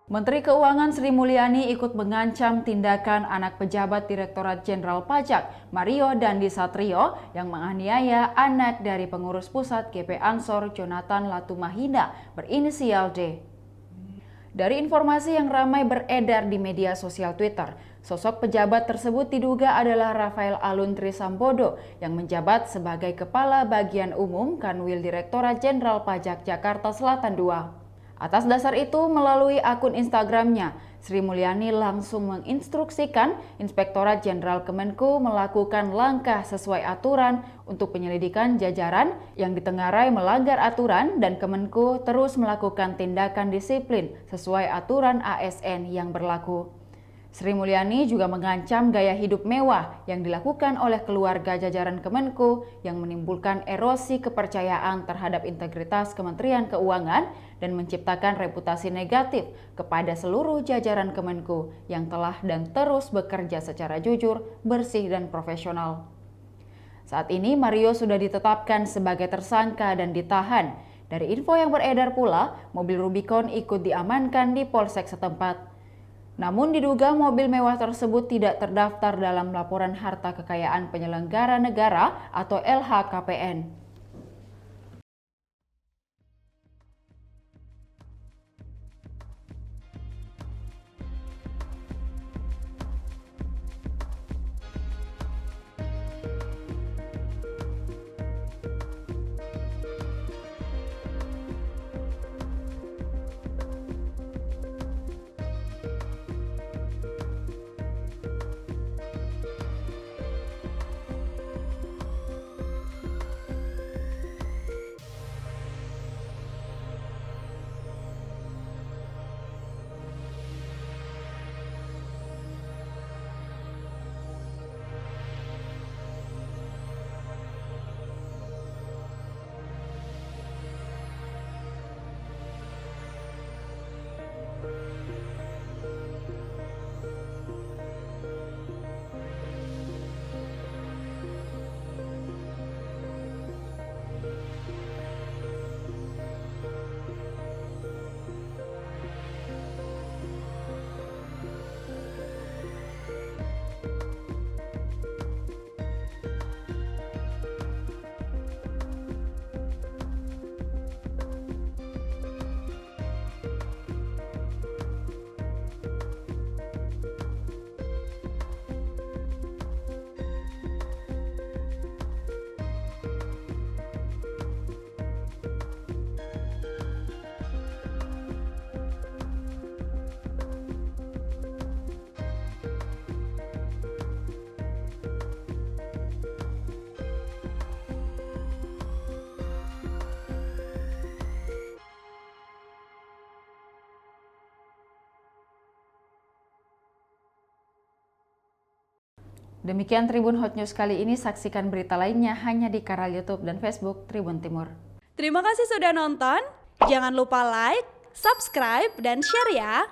Menteri Keuangan Sri Mulyani ikut mengancam tindakan anak pejabat Direktorat Jenderal Pajak Mario Dandi Satrio yang menganiaya anak dari pengurus pusat GP Ansor Jonathan Latumahina berinisial D. Dari informasi yang ramai beredar di media sosial Twitter, sosok pejabat tersebut diduga adalah Rafael Alun Trisambodo yang menjabat sebagai Kepala Bagian Umum Kanwil Direktorat Jenderal Pajak Jakarta Selatan II. Atas dasar itu, melalui akun Instagramnya, Sri Mulyani langsung menginstruksikan Inspektorat Jenderal Kemenku melakukan langkah sesuai aturan untuk penyelidikan jajaran yang ditengarai melanggar aturan dan Kemenku terus melakukan tindakan disiplin sesuai aturan ASN yang berlaku. Sri Mulyani juga mengancam gaya hidup mewah yang dilakukan oleh keluarga jajaran Kemenku yang menimbulkan erosi kepercayaan terhadap integritas Kementerian Keuangan dan menciptakan reputasi negatif kepada seluruh jajaran Kemenku yang telah dan terus bekerja secara jujur, bersih, dan profesional. Saat ini Mario sudah ditetapkan sebagai tersangka dan ditahan. Dari info yang beredar pula, mobil Rubicon ikut diamankan di Polsek setempat. Namun diduga mobil mewah tersebut tidak terdaftar dalam laporan harta kekayaan penyelenggara negara atau LHKPN. Demikian Tribun Hot News kali ini, saksikan berita lainnya hanya di kanal YouTube dan Facebook Tribun Timur. Terima kasih sudah nonton, jangan lupa like, subscribe, dan share ya!